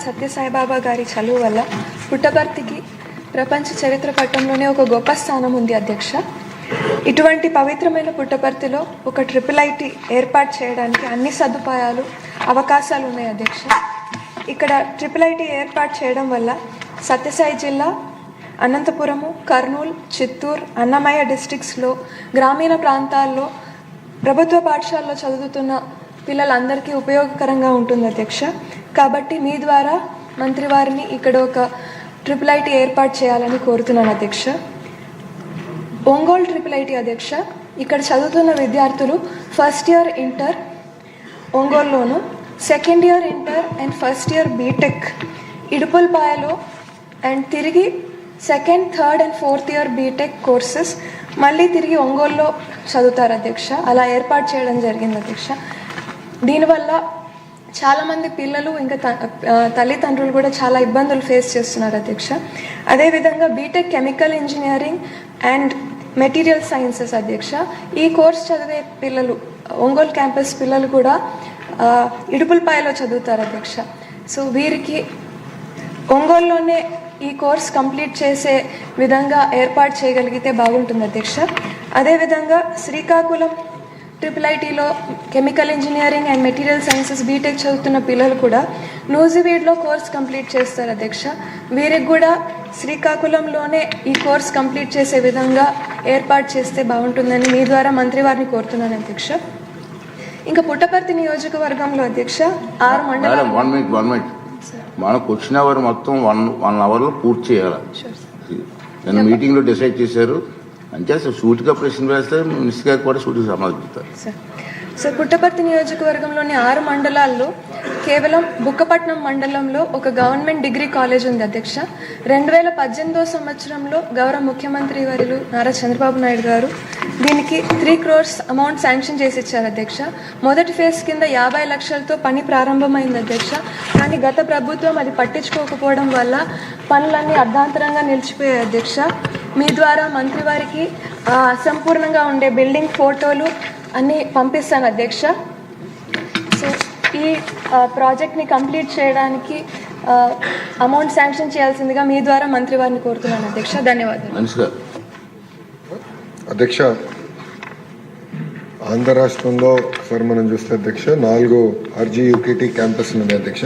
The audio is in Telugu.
సత్యసాయిబాబా గారి చలువ వల్ల పుట్టపర్తికి ప్రపంచ చరిత్ర పట్టంలోనే ఒక గొప్ప స్థానం ఉంది అధ్యక్ష. ఇటువంటి పవిత్రమైన పుట్టపర్తిలో ఒక IIIT ఏర్పాటు చేయడానికి అన్ని సదుపాయాలు అవకాశాలు ఉన్నాయి అధ్యక్ష. ఇక్కడ IIIT ఏర్పాటు చేయడం వల్ల సత్యసాయి జిల్లా, అనంతపురము, కర్నూలు, చిత్తూరు, అన్నమయ్య డిస్ట్రిక్ట్స్లో గ్రామీణ ప్రాంతాల్లో ప్రభుత్వ పాఠశాలలో చదువుతున్న పిల్లలందరికీ ఉపయోగకరంగా ఉంటుంది అధ్యక్ష. కాబట్టి మీ ద్వారా మంత్రి వారిని ఇక్కడ ఒక IIIT ఏర్పాటు చేయాలని కోరుతున్నాను అధ్యక్ష. ఒంగోలు IIIT అధ్యక్ష, ఇక్కడ చదువుతున్న విద్యార్థులు ఫస్ట్ ఇయర్ ఇంటర్ ఒంగోలులోను, second year inter and first year BTech ఇడుపులపాయలో, అండ్ తిరిగి second, third and fourth year BTech courses మళ్ళీ తిరిగి ఒంగోలులో చదువుతారు అధ్యక్ష. అలా ఏర్పాటు చేయడం జరిగింది అధ్యక్ష. దీనివల్ల చాలామంది పిల్లలు ఇంకా తల్లిదండ్రులు కూడా చాలా ఇబ్బందులు ఫేస్ చేస్తున్నారు అధ్యక్ష. అదేవిధంగా BTech chemical engineering and material sciences అధ్యక్ష, ఈ కోర్స్ చదివే పిల్లలు ఒంగోలు క్యాంపస్ పిల్లలు కూడా ఇడుపులపాయలో చదువుతారు అధ్యక్ష. సో వీరికి ఒంగోలులోనే ఈ కోర్స్ కంప్లీట్ చేసే విధంగా ఏర్పాటు చేయగలిగితే బాగుంటుంది అధ్యక్ష. అదేవిధంగా శ్రీకాకుళం IIITలో chemical engineering and material sciences BTech చదువుతున్న పిల్లలు కూడా నూజివీడ్లో కోర్స్ కంప్లీట్ చేస్తారు అధ్యక్ష. వీరికి కూడా శ్రీకాకుళంలోనే ఈ కోర్స్ కంప్లీట్ చేసే విధంగా ఏర్పాటు చేస్తే బాగుంటుందని మీ ద్వారా మంత్రి వారిని కోరుతున్నాను అధ్యక్ష. ఇంకా పుట్టపర్తి నియోజకవర్గంలో అధ్యక్ష 6 మండలాలు. మనకు వచ్చిన అవర్ మొత్తం 1 అవర్లో పూర్తి చేయాలి. నేను మీటింగ్లో డిసైడ్ చేశారు. అంటే సూటిగా ప్రశ్న వేస్తే మినిస్టర్ గారు కూడా సూటిగా సమాధానం. సార్, పుట్టపర్తి నియోజకవర్గంలోని 6 మండలాల్లో కేవలం బుక్కపట్నం మండలంలో ఒక గవర్నమెంట్ డిగ్రీ కాలేజ్ ఉంది అధ్యక్ష. 2018 సంవత్సరంలో గౌరవ ముఖ్యమంత్రి వర్యులు నారా చంద్రబాబు నాయుడు గారు దీనికి 3 crores అమౌంట్ శాంక్షన్ చేసి ఇచ్చారు అధ్యక్ష. మొదటి ఫేజ్ కింద 50 లక్షలతో పని ప్రారంభమైంది అధ్యక్ష. కానీ గత ప్రభుత్వం అది పట్టించుకోకపోవడం వల్ల పనులన్నీ అర్ధాంతరంగా నిలిచిపోయాయి అధ్యక్ష. మీ ద్వారా మంత్రి వారికి అసంపూర్ణంగా ఉండే బిల్డింగ్ ఫోటోలు అన్నీ పంపిస్తాను అధ్యక్ష. సో ఈ ప్రాజెక్ట్ని కంప్లీట్ చేయడానికి అమౌంట్ శాంక్షన్ చేయాల్సిందిగా మీ ద్వారా మంత్రి వారిని కోరుతున్నాను అధ్యక్ష. ధన్యవాదాలు అధ్యక్ష. ఆంధ్ర రాష్ట్రంలో సార్ మనం చూస్తే అధ్యక్ష 4 RGUKT క్యాంపస్లు ఉన్నాయి అధ్యక్ష.